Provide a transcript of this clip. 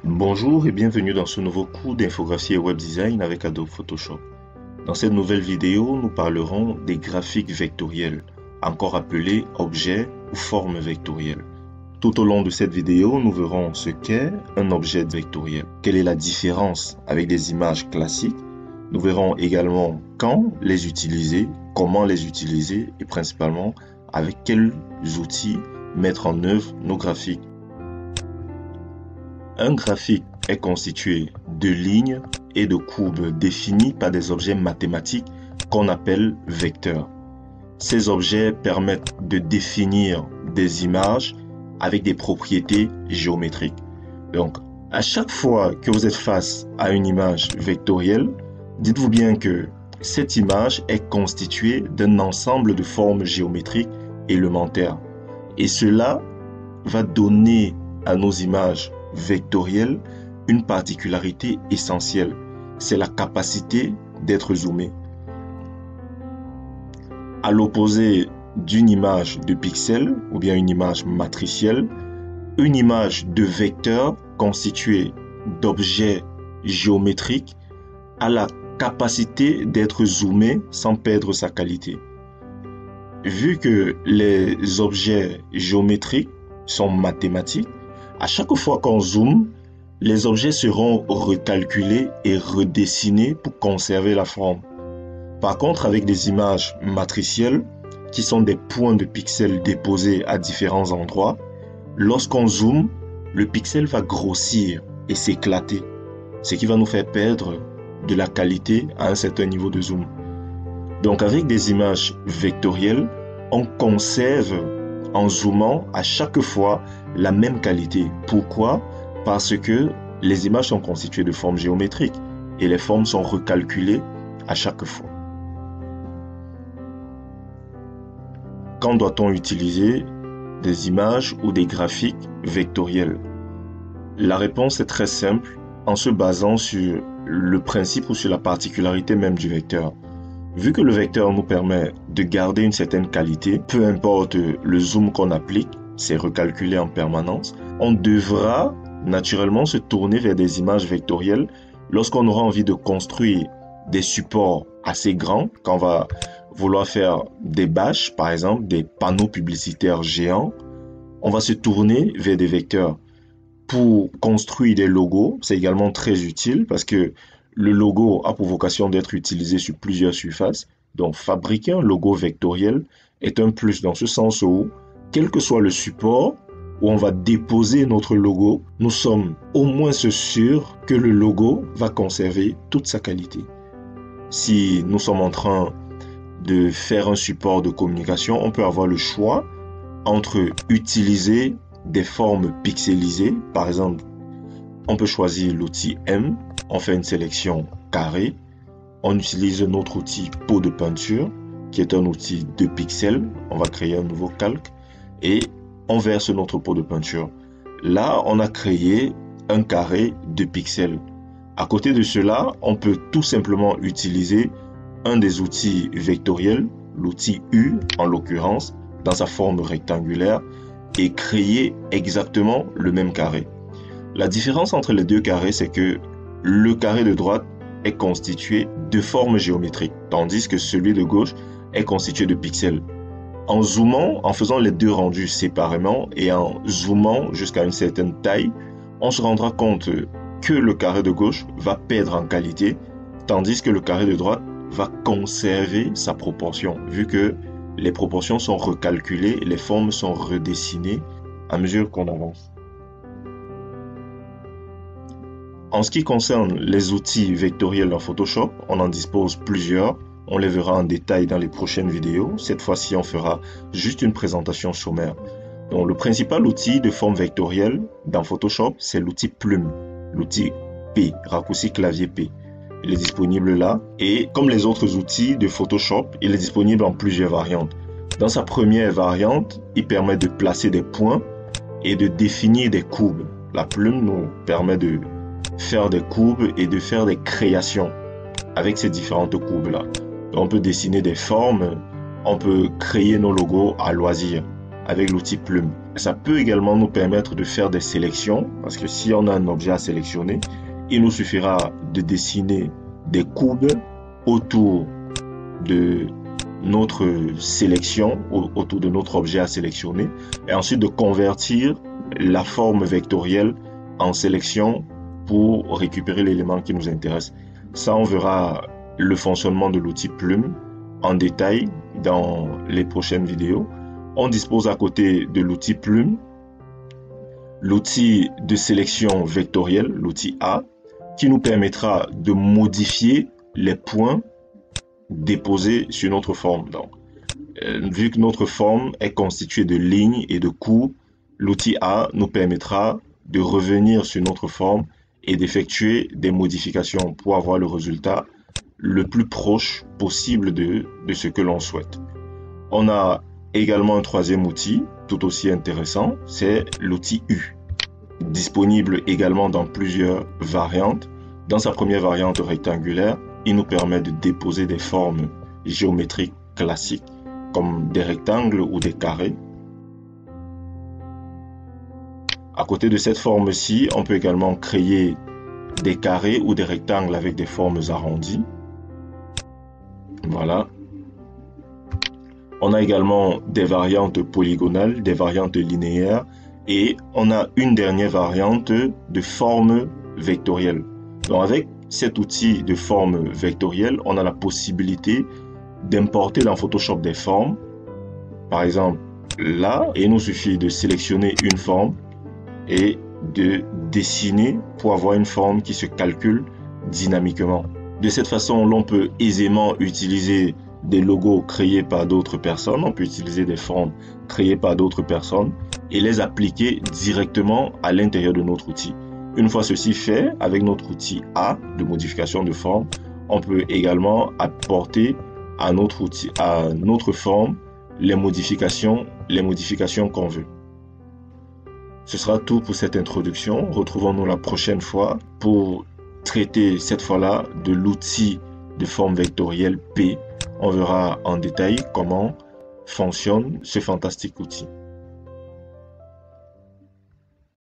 Bonjour et bienvenue dans ce nouveau cours d'infographie et web design avec Adobe Photoshop. Dans cette nouvelle vidéo, nous parlerons des graphiques vectoriels, encore appelés objets ou formes vectorielles. Tout au long de cette vidéo, nous verrons ce qu'est un objet vectoriel, quelle est la différence avec des images classiques. Nous verrons également quand les utiliser, comment les utiliser et principalement avec quels outils mettre en œuvre nos graphiques. Un graphique est constitué de lignes et de courbes définies par des objets mathématiques qu'on appelle vecteurs. Ces objets permettent de définir des images avec des propriétés géométriques. Donc, à chaque fois que vous êtes face à une image vectorielle, dites-vous bien que cette image est constituée d'un ensemble de formes géométriques élémentaires. Et cela va donner à nos images vectorielles une particularité essentielle, c'est la capacité d'être zoomé. À l'opposé d'une image de pixels ou bien une image matricielle, une image de vecteur constituée d'objets géométriques a la capacité d'être zoomée sans perdre sa qualité. Vu que les objets géométriques sont mathématiques, à chaque fois qu'on zoome, les objets seront recalculés et redessinés pour conserver la forme. Par contre, avec des images matricielles, qui sont des points de pixels déposés à différents endroits, lorsqu'on zoome, le pixel va grossir et s'éclater, ce qui va nous faire perdre de la qualité à un certain niveau de zoom. Donc avec des images vectorielles, on conserve en zoomant à chaque fois la même qualité. Pourquoi? Parce que les images sont constituées de formes géométriques et les formes sont recalculées à chaque fois. Quand doit-on utiliser des images ou des graphiques vectoriels? La réponse est très simple en se basant sur le principe ou sur la particularité même du vecteur. Vu que le vecteur nous permet de garder une certaine qualité, peu importe le zoom qu'on applique, c'est recalculé en permanence, on devra naturellement se tourner vers des images vectorielles lorsqu'on aura envie de construire des supports assez grands, quand on va vouloir faire des bâches, par exemple, des panneaux publicitaires géants, on va se tourner vers des vecteurs. Pour construire des logos, c'est également très utile parce que le logo a pour vocation d'être utilisé sur plusieurs surfaces. Donc, fabriquer un logo vectoriel est un plus dans ce sens où, quel que soit le support où on va déposer notre logo, nous sommes au moins sûrs que le logo va conserver toute sa qualité. Si nous sommes en train de faire un support de communication, on peut avoir le choix entre utiliser des formes pixelisées, par exemple, on peut choisir l'outil M, on fait une sélection carré, on utilise notre outil pot de peinture, qui est un outil de pixels, on va créer un nouveau calque, et on verse notre pot de peinture. Là, on a créé un carré de pixels. À côté de cela, on peut tout simplement utiliser un des outils vectoriels, l'outil U en l'occurrence, dans sa forme rectangulaire, et créer exactement le même carré. La différence entre les deux carrés, c'est que le carré de droite est constitué de formes géométriques, tandis que celui de gauche est constitué de pixels. En zoomant, en faisant les deux rendus séparément et en zoomant jusqu'à une certaine taille, on se rendra compte que le carré de gauche va perdre en qualité, tandis que le carré de droite va conserver sa proportion, vu que les proportions sont recalculées et les formes sont redessinées à mesure qu'on avance. En ce qui concerne les outils vectoriels dans Photoshop, on en dispose plusieurs. On les verra en détail dans les prochaines vidéos. Cette fois-ci, on fera juste une présentation sommaire. Donc, le principal outil de forme vectorielle dans Photoshop, c'est l'outil Plume, l'outil P, raccourci clavier P. Il est disponible là. Et comme les autres outils de Photoshop, il est disponible en plusieurs variantes. Dans sa première variante, il permet de placer des points et de définir des courbes. La plume nous permet de faire des courbes et de faire des créations avec ces différentes courbes-là. On peut dessiner des formes, on peut créer nos logos à loisir avec l'outil plume. Ça peut également nous permettre de faire des sélections, parce que si on a un objet à sélectionner, il nous suffira de dessiner des courbes autour de notre sélection, autour de notre objet à sélectionner, et ensuite de convertir la forme vectorielle en sélection pour récupérer l'élément qui nous intéresse. Ça, on verra le fonctionnement de l'outil plume en détail dans les prochaines vidéos. On dispose à côté de l'outil plume l'outil de sélection vectorielle, l'outil A, qui nous permettra de modifier les points déposés sur notre forme. Donc, vu que notre forme est constituée de lignes et de courbes, l'outil A nous permettra de revenir sur notre forme et d'effectuer des modifications pour avoir le résultat le plus proche possible de ce que l'on souhaite. On a également un troisième outil, tout aussi intéressant, c'est l'outil U, disponible également dans plusieurs variantes. Dans sa première variante rectangulaire, il nous permet de déposer des formes géométriques classiques, comme des rectangles ou des carrés. À côté de cette forme-ci, on peut également créer des carrés ou des rectangles avec des formes arrondies. Voilà. On a également des variantes polygonales, des variantes linéaires et on a une dernière variante de forme vectorielle. Donc avec cet outil de forme vectorielle, on a la possibilité d'importer dans Photoshop des formes. Par exemple, là, il nous suffit de sélectionner une forme et de dessiner pour avoir une forme qui se calcule dynamiquement. De cette façon, l'on peut aisément utiliser des logos créés par d'autres personnes, on peut utiliser des formes créées par d'autres personnes et les appliquer directement à l'intérieur de notre outil. Une fois ceci fait, avec notre outil A de modification de forme, on peut également apporter à notre outil, à notre forme, les modifications qu'on veut. Ce sera tout pour cette introduction. Retrouvons-nous la prochaine fois pour traiter cette fois-là de l'outil de forme vectorielle P. On verra en détail comment fonctionne ce fantastique outil.